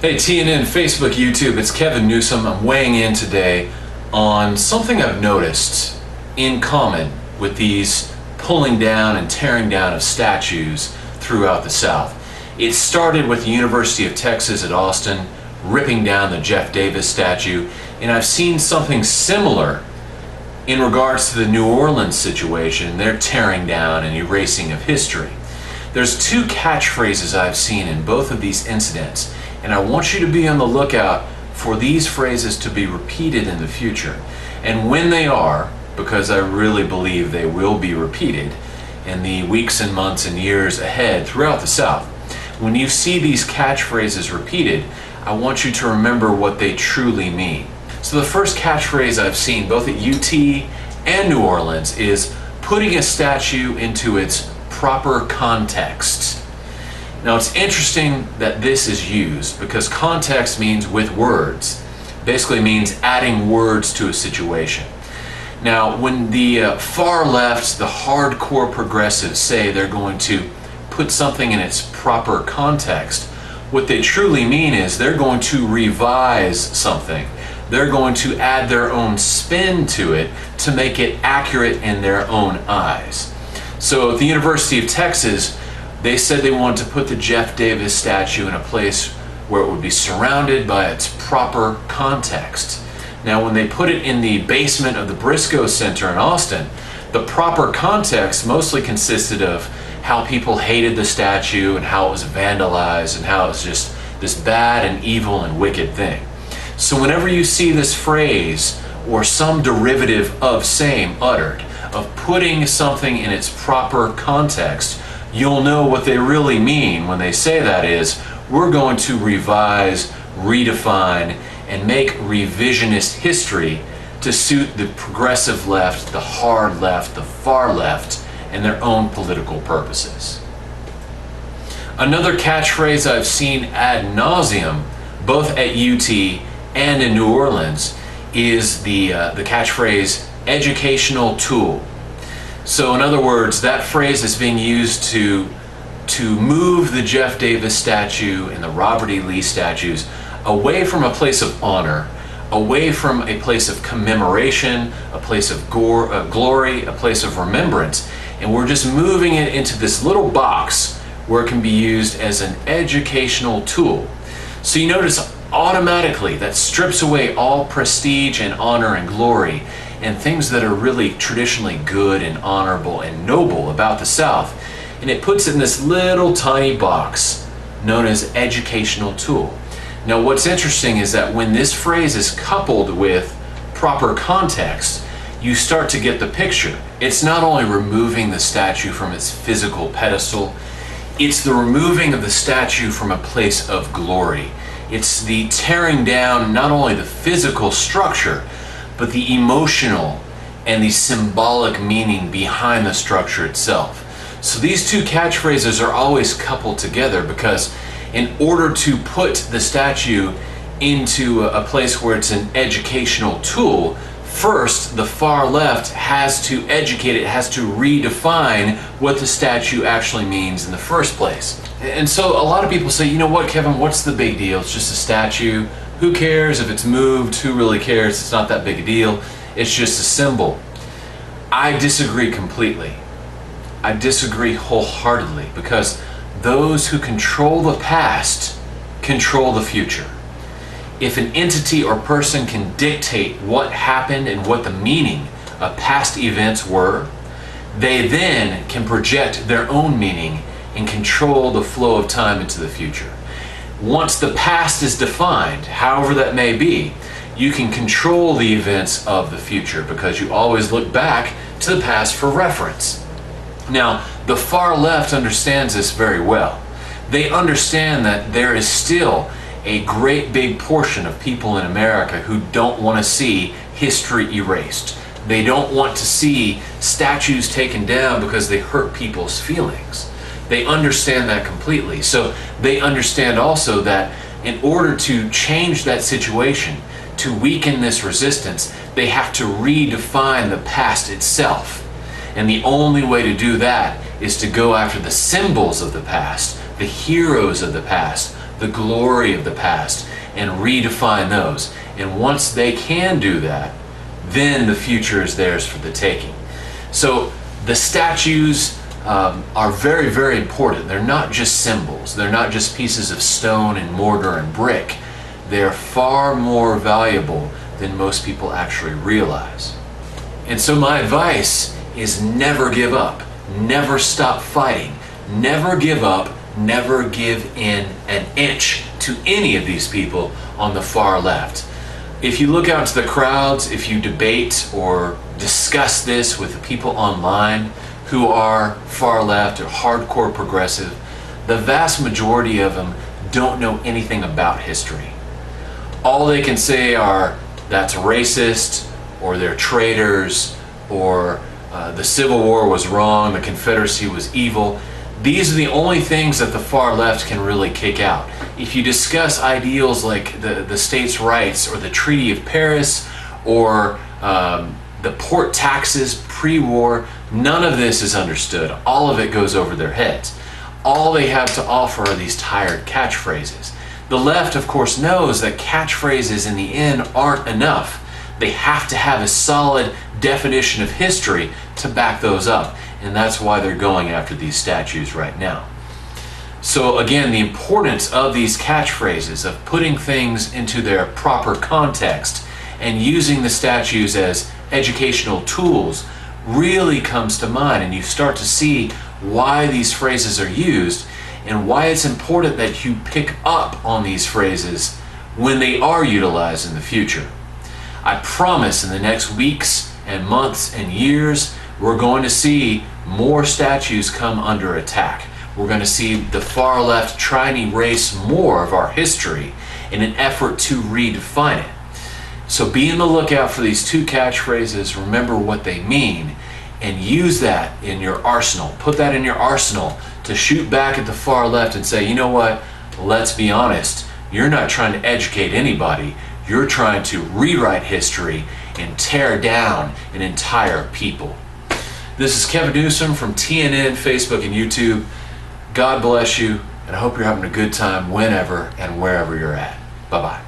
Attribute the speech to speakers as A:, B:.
A: Hey TNN, Facebook, YouTube, it's Kevin Newsom. I'm weighing in today on something I've noticed in common with these pulling down and tearing down of statues throughout the South. It started with the University of Texas at Austin, ripping down the Jeff Davis statue, and I've seen something similar in regards to the New Orleans situation. They're tearing down and erasing of history. There's two catchphrases I've seen in both of these incidents, and I want you to be on the lookout for these phrases to be repeated in the future. And when they are, because I really believe they will be repeated in the weeks and months and years ahead throughout the South, when you see these catchphrases repeated, I want you to remember what they truly mean. So the first catchphrase I've seen both at UT and New Orleans is putting a statue into its proper context. Now it's interesting that this is used because context means with words. Basically means adding words to a situation. Now when the far left, the hardcore progressives say they're going to put something in its proper context, what they truly mean is they're going to revise something. They're going to add their own spin to it to make it accurate in their own eyes. So at the University of Texas, they said they wanted to put the Jeff Davis statue in a place where it would be surrounded by its proper context. Now when they put it in the basement of the Briscoe Center in Austin, the proper context mostly consisted of how people hated the statue and how it was vandalized and how it was just this bad and evil and wicked thing. So whenever you see this phrase or some derivative of same uttered, of putting something in its proper context, you'll know what they really mean when they say that is, we're going to revise, redefine, and make revisionist history to suit the progressive left, the hard left, the far left, and their own political purposes. Another catchphrase I've seen ad nauseum, both at UT and in New Orleans, is the catchphrase educational tool. So in other words, that phrase is being used to move the Jeff Davis statue and the Robert E. Lee statues away from a place of honor, away from a place of commemoration, a place of glory, a place of remembrance, and we're just moving it into this little box where it can be used as an educational tool. So you notice automatically that strips away all prestige and honor and glory and things that are really traditionally good and honorable and noble about the South, and it puts it in this little tiny box known as educational tool. Now what's interesting is that when this phrase is coupled with proper context, you start to get the picture. It's not only removing the statue from its physical pedestal, it's the removing of the statue from a place of glory. It's the tearing down not only the physical structure, but the emotional and the symbolic meaning behind the structure itself. So these two catchphrases are always coupled together because in order to put the statue into a place where it's an educational tool, first the far left has to educate it, has to redefine what the statue actually means in the first place. And so a lot of people say, you know what, Kevin, what's the big deal? It's just a statue. Who cares if it's moved? Who really cares? It's not that big a deal. It's just a symbol. I disagree completely. I disagree wholeheartedly because those who control the past control the future. If an entity or person can dictate what happened and what the meaning of past events were, they then can project their own meaning and control the flow of time into the future. Once the past is defined, however that may be, you can control the events of the future because you always look back to the past for reference. Now, the far left understands this very well. They understand that there is still a great big portion of people in America who don't want to see history erased. They don't want to see statues taken down because they hurt people's feelings. They understand that completely. So they understand also that in order to change that situation, to weaken this resistance, they have to redefine the past itself. And the only way to do that is to go after the symbols of the past, the heroes of the past, the glory of the past and redefine those. And once they can do that, then the future is theirs for the taking. So the statues are very, very important. They're not just symbols. They're not just pieces of stone and mortar and brick. They're far more valuable than most people actually realize. And so my advice is never give up. Never stop fighting. Never give up. Never give in an inch to any of these people on the far left. If you look out to the crowds, if you debate or discuss this with the people online who are far left or hardcore progressive, the vast majority of them don't know anything about history. All they can say are, that's racist, or they're traitors, or the Civil War was wrong, the Confederacy was evil. These are the only things that the far left can really kick out. If you discuss ideals like the states' rights or the Treaty of Paris or the port taxes pre-war, none of this is understood. All of it goes over their heads. All they have to offer are these tired catchphrases. The left, of course, knows that catchphrases in the end aren't enough. They have to have a solid definition of history to back those up. And that's why they're going after these statues right now. So again, the importance of these catchphrases, of putting things into their proper context and using the statues as educational tools really comes to mind, and you start to see why these phrases are used and why it's important that you pick up on these phrases when they are utilized in the future. I promise in the next weeks and months and years, we're going to see more statues come under attack. We're going to see the far left try and erase more of our history in an effort to redefine it. So be on the lookout for these two catchphrases, remember what they mean, and use that in your arsenal. Put that in your arsenal to shoot back at the far left and say, you know what, let's be honest, you're not trying to educate anybody, you're trying to rewrite history and tear down an entire people. This is Kevin Newsom from TNN, Facebook, and YouTube. God bless you, and I hope you're having a good time whenever and wherever you're at. Bye-bye.